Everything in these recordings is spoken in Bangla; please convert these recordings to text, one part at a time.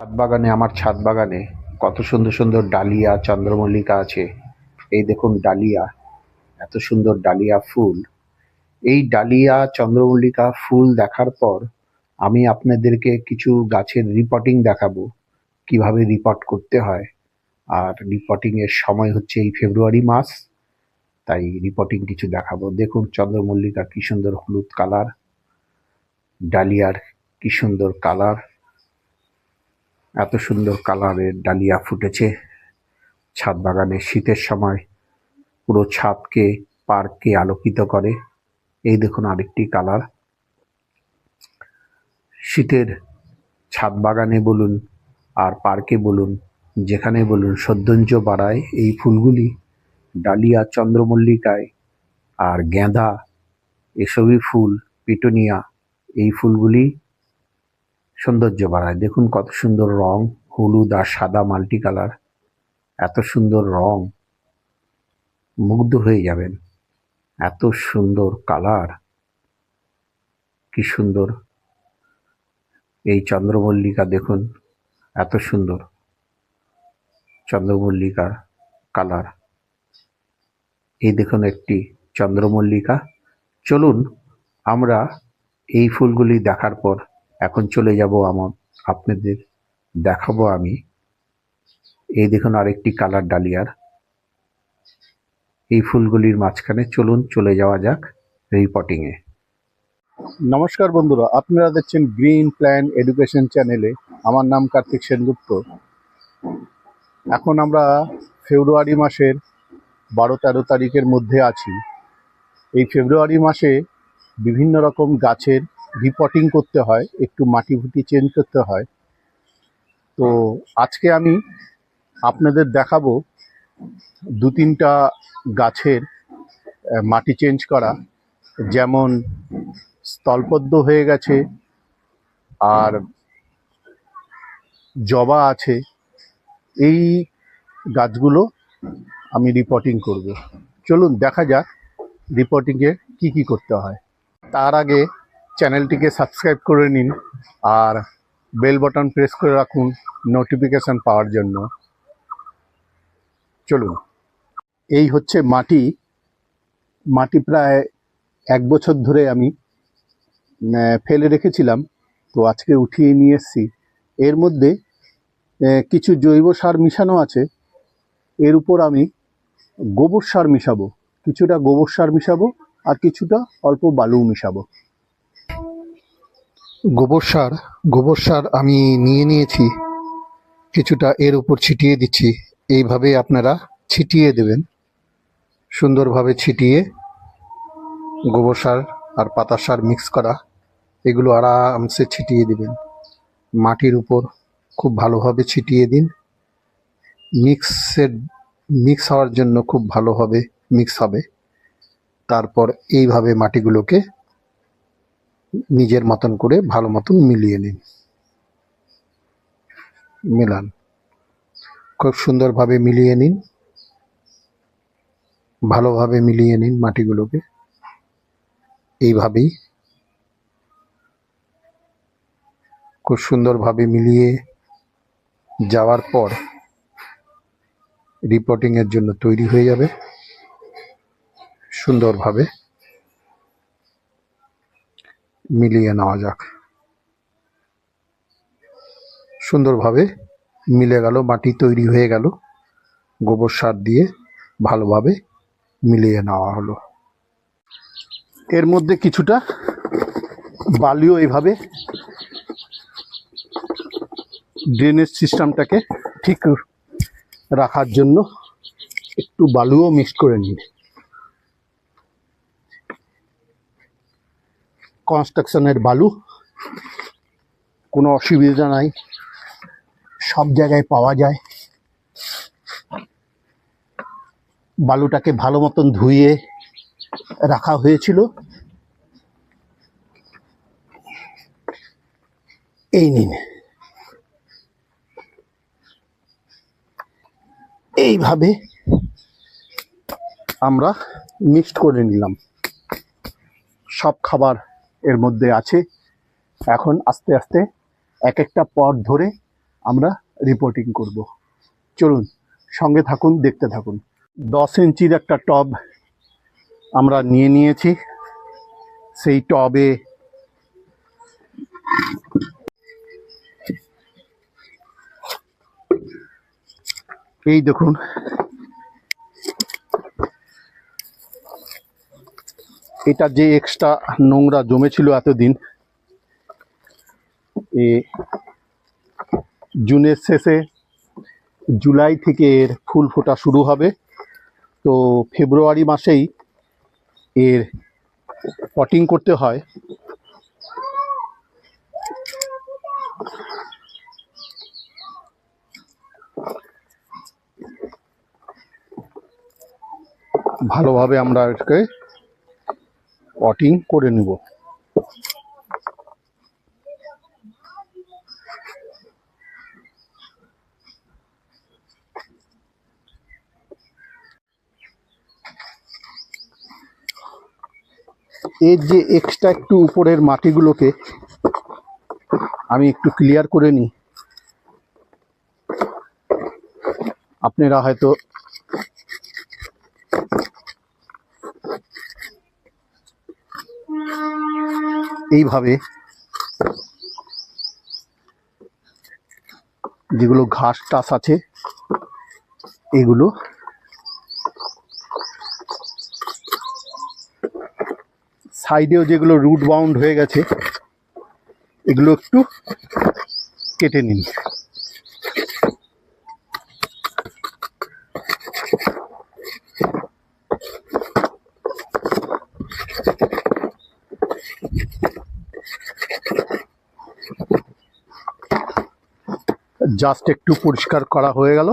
আমার ছাদ বাগানে কত সুন্দর সুন্দর ডালিয়া চন্দ্রমল্লিকা আছে। এই দেখুন ডালিয়া, এত সুন্দর ডালিয়া ফুল। এই ডালিয়া চন্দ্রমল্লিকা ফুল দেখার পর আমি আপনাদেরকে কিছু গাছের রিপোর্টিং দেখাবো, কিভাবে রিপোর্ট করতে হয়। আর রিপোর্টিং এর সময় হচ্ছে এই ফেব্রুয়ারি মাস, তাই রিপোর্টিং কিছু দেখাবো। দেখুন চন্দ্রমল্লিকা কি সুন্দর হলুদ কালার, ডালিয়ার কি সুন্দর কালার, এত সুন্দর কালারের ডালিয়া ফুটেছে ছাদ বাগানে। শীতের সময় পুরো ছাদকে, পার্ককে আলোকিত করে। এই দেখুন আরেকটি কালার। শীতের ছাদ বাগানে বলুন আর পার্কে বলুন, যেখানে বলুন, সৌন্দর্য বাড়ায় এই ফুলগুলি। ডালিয়া, চন্দ্রমল্লিকায় আর গেঁদা, এসবই ফুল, পিটুনিয়া, এই ফুলগুলি সৌন্দর্য বাড়ায়। দেখুন কত সুন্দর রং, হলুদ আর সাদা মাল্টি কালার, এত সুন্দর রং, মুগ্ধ হয়ে যাবেন। এত সুন্দর কালার, কি সুন্দর এই চন্দ্রমল্লিকা। দেখুন এত সুন্দর চন্দ্রমল্লিকার কালার। এই দেখুন একটি চন্দ্রমল্লিকা। চলুন আমরা এই ফুলগুলি দেখার পর এখন চলে যাব আপনাদের দেখাবো আমি। এই দেখুন আরেকটি কালার ডালিয়ার। এই ফুলগুলির মাঝখানে চলুন চলে যাওয়া যাক রিপোর্টিংয়ে। নমস্কার বন্ধুরা, আপনারা দেখছেন গ্রিন প্ল্যান এডুকেশন চ্যানেলে। আমার নাম কার্তিক সেনগুপ্ত। এখন আমরা ফেব্রুয়ারি মাসের 12-13 তারিখের মধ্যে আছি। এই ফেব্রুয়ারি মাসে বিভিন্ন রকম গাছের রিপোর্টিং করতে হয়, একটু মাটি ফুটি চেঞ্জ করতে হয়। তো আজকে আমি আপনাদের দেখাবো 2-3টা গাছের মাটি চেঞ্জ করা। যেমন স্থলপদ্ম হয়ে গেছে, আর জবা আছে। এই গাছগুলো আমি রিপোর্টিং করব। চলুন দেখা যাক রিপোর্টিংয়ে কি কি করতে হয়। তার আগে চ্যানেলটিকে সাবস্ক্রাইব করে নিন আর বেল বাটন প্রেস করে রাখুন নোটিফিকেশান পাওয়ার জন্য। চলুন। এই হচ্ছে মাটি প্রায় 1 বছর ধরে আমি ফেলে রেখেছিলাম, তো আজকে উঠিয়ে নিয়ে এসেছি। এর মধ্যে কিছু জৈব সার মিশানো আছে। এর উপর আমি গোবর সার মিশাবো, কিছুটা গোবর সার মিশাবো আর কিছুটা অল্প বালু মিশাবো। গোবর সার আমি নিয়েছি, কিছুটা এর উপর ছিটিয়ে দিচ্ছি। এইভাবে আপনারা ছিটিয়ে দেবেন, সুন্দরভাবে ছিটিয়ে। গোবর সার আর পাতা সার মিক্স করা, এগুলো আরামসে ছিটিয়ে দিবেন মাটির উপর। খুব ভালোভাবে ছিটিয়ে দিন। মিক্স হওয়ার জন্য খুব ভালোভাবে মিক্স হবে। তারপর এইভাবে মাটিগুলোকে নিজের মতন করে ভালো মতন মিলিয়ে নিন। মেলান, খুব সুন্দরভাবে মিলিয়ে নিন, ভালোভাবে মিলিয়ে নিন মাটিগুলোকে। এইভাবেই খুব সুন্দরভাবে মিলিয়ে যাওয়ার পর রিপোর্টিংয়ের জন্য তৈরি হয়ে যাবে। সুন্দরভাবে মিলিয়ে নেওয়া যাক। সুন্দরভাবে মিলে গেল, মাটি তৈরি হয়ে গেল। গোবর সার দিয়ে ভালোভাবে মিলিয়ে নেওয়া হলো। এর মধ্যে কিছুটা বালিও এইভাবে ড্রেনেজ সিস্টেমটাকে ঠিক রাখার জন্য একটু বালুও মিক্স করে নিন। কনস্ট্রাকশনের বালু, কোনো অসুবিধা নাই, সব জায়গায় পাওয়া যায়। বালুটাকে ভালো মতন ধুয়ে রাখা হয়েছিল। এই নিন, এইভাবে আমরা মিক্সড করে নিলাম। সব খাবার এর মধ্যে আছে। এখন আস্তে আস্তে এক একটা পট ধরে আমরা রিপোর্টিং করব। চলুন সঙ্গে থাকুন, দেখতে থাকুন। 10 ইঞ্চির একটা টব আমরা নিয়ে নিয়েছি। সেই টবে এই দেখুন, এটা যে এক্সট্রা নোংরা জমেছিল এতদিন, জুনের শেষে জুলাই থেকে এর ফুল ফোটা শুরু হবে। তো ফেব্রুয়ারি মাসেই এর পটিং করতে হয়। ভালোভাবে আমরা এটাকে পটিং করে নেব। এর যে এক্সট্রা একটু উপরের মাটিগুলোকে আমি একটু ক্লিয়ার করে নিই। আপনারা হয়তো এইভাবে যেগুলো ঘাস টাস আছে এগুলো সাইডেও যেগুলো রুট বাউন্ড হয়ে গেছে এগুলো একটু কেটে নিন। জাস্ট একটু পরিষ্কার করা হয়ে গেল।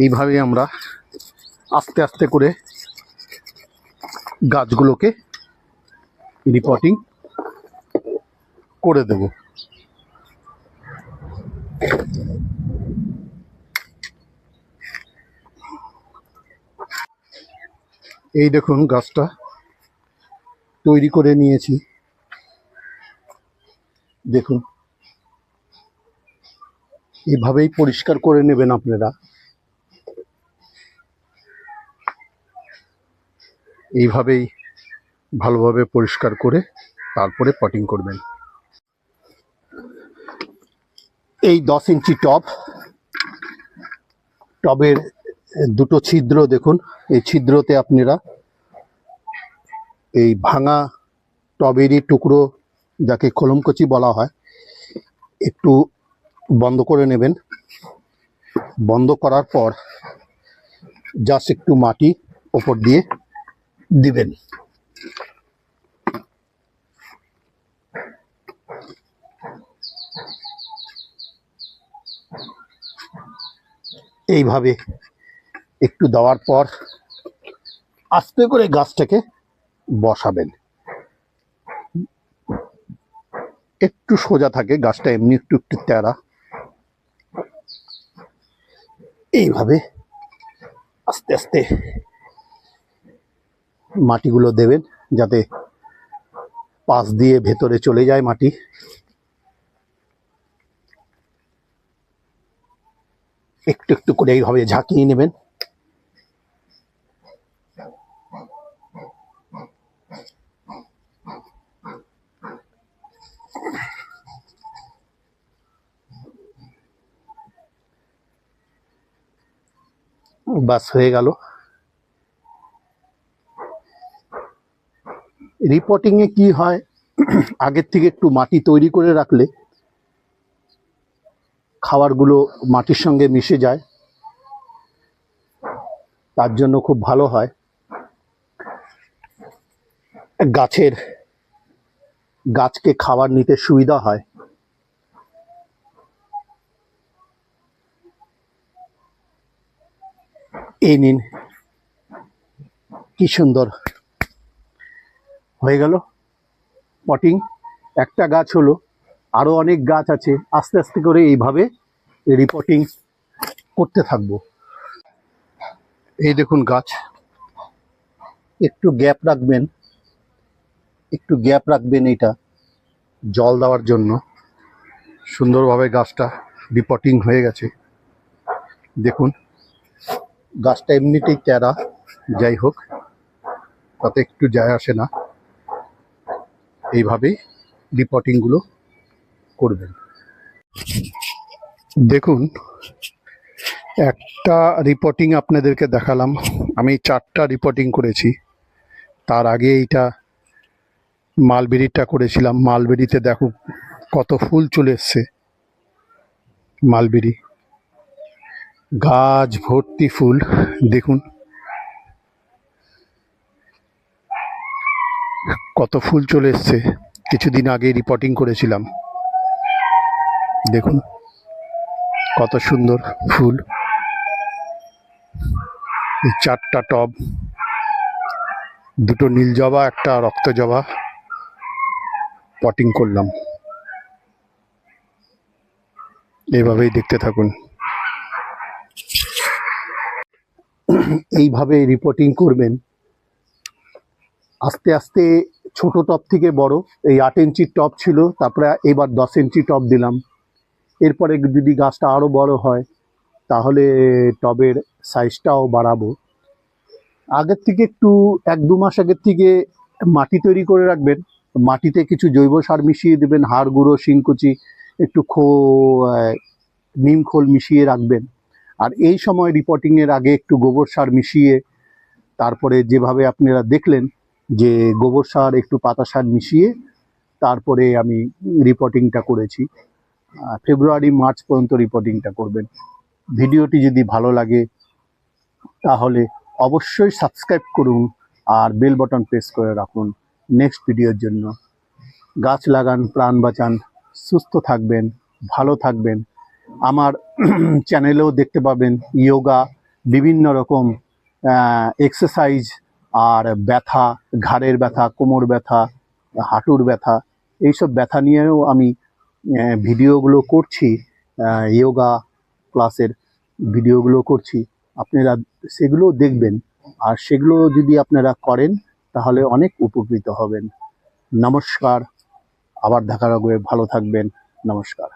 এইভাবে আমরা আস্তে আস্তে করে গাছগুলোকে রিপোর্টিং করে দেব। এই দেখুন গাছটা তৈরি করে নিয়েছি। দেখুন এভাবেই পরিষ্কার করে নেবেন আপনারা। এইভাবেই ভালোভাবে পরিষ্কার করে তারপরে পটিং করবেন। এই 10 ইঞ্চি টবের দুটো ছিদ্র দেখুন। এই ছিদ্রতে আপনারা এই ভাঙা টবেরই টুকরো, যাকে কলমকচি বলা হয়, একটু বন্ধ করে নেবেন। বন্ধ করার পর জাস্ট একটু মাটি ওপর দিয়ে দিবেন। এইভাবে একটু দেওয়ার পর আস্তে করে গাছটাকে বসাবেন। একটু সোজা থাকে গাছটা, এমনি একটু একটু তেড়া। এইভাবে আস্তে আস্তে মাটিগুলো দেবেন যাতে পাশ দিয়ে ভেতরে চলে যায় মাটি। একটু একটু করে এইভাবে ঝাঁকিয়ে নেবেন। বাস হয়ে গেল। রিপোর্টিং এ কি হয়, আগের থেকে একটু মাটি তৈরি করে রাখলে খাবারগুলো মাটির সঙ্গে মিশে যায়, তার জন্য খুব ভালো হয়। গাছকে খাবার নিতে সুবিধা হয়। এই নিন, কি সুন্দর হয়ে গেল পটিং। একটা গাছ হলো, আরও অনেক গাছ আছে, আস্তে আস্তে করে এইভাবে রিপোর্টিং করতে থাকবো। এই দেখুন গাছ, একটু গ্যাপ রাখবেন, একটু গ্যাপ রাখবেন এটা জল দেওয়ার জন্য। সুন্দরভাবে গাছটা রিপোর্টিং হয়ে গেছে। দেখুন গাছটা এমনিতেই টেরা, যাই হোক তাতে একটু যায় আসে না, এইভাবেই রিপোর্টিংগুলো করবেন। দেখুন একটা রিপোর্টিং আপনাদেরকে দেখালাম, আমি 4টা রিপোর্টিং করেছি। তার আগে এইটা মালবেরিটা করেছিলাম। মালবেরিতে দেখুন কত ফুল চলে এসছে, মালবেরি গাছ ভর্তি ফুল। দেখুন কত ফুল চলে এসছে, কিছুদিন আগে রিপোর্টিং করেছিলাম। দেখুন কত সুন্দর ফুল। এই 4টা টব, 2টো নীল জবা, একটা রক্ত জবা পটিং করলাম। এভাবেই দেখতে থাকুন। এইভাবে রিপোর্টিং করবেন আস্তে আস্তে। ছোট টব থেকে বড়, এই 8 ইঞ্চির টব ছিল, তারপরে এবার 10 ইঞ্চি টব দিলাম। এরপরে যদি গাছটা আরও বড় হয় তাহলে টবের সাইজটাও বাড়াবো। আগের থেকে একটু 1-2 মাস আগের থেকে মাটি তৈরি করে রাখবেন। মাটিতে কিছু জৈব সার মিশিয়ে দেবেন, হাড় গুঁড়ো, শিংকুচি, একটু নিম খোল মিশিয়ে রাখবেন। আর এই সময় রিপোর্টিংয়ের আগে একটু গোবর সার মিশিয়ে, তারপরে যেভাবে আপনারা দেখলেন যে গোবর সার একটু পাতা সার মিশিয়ে তারপরে আমি রিপোর্টিংটা করেছি। ফেব্রুয়ারি মার্চ পর্যন্ত রিপোর্টিংটা করবেন। ভিডিওটি যদি ভালো লাগে তাহলে অবশ্যই সাবস্ক্রাইব করুন আর বেল বাটন প্রেস করে রাখুন নেক্সট ভিডিওর জন্য। গাছ লাগান, প্রাণ বাঁচান, সুস্থ থাকবেন, ভালো থাকবেন। আমার চ্যানেলেও দেখতে পাবেন যোগা, বিভিন্ন রকম এক্সারসাইজ, আর ব্যথা, ঘাড়ের ব্যথা, কোমর ব্যথা, হাঁটুর ব্যথা, এইসব ব্যথা নিয়েও আমি ভিডিওগুলো করছি, যোগা ক্লাসের ভিডিওগুলো করছি। আপনারা সেগুলো দেখবেন, আর সেগুলো যদি আপনারা করেন তাহলে অনেক উপকৃত হবেন। নমস্কার, আবার দেখা হবে, ভালো থাকবেন, নমস্কার।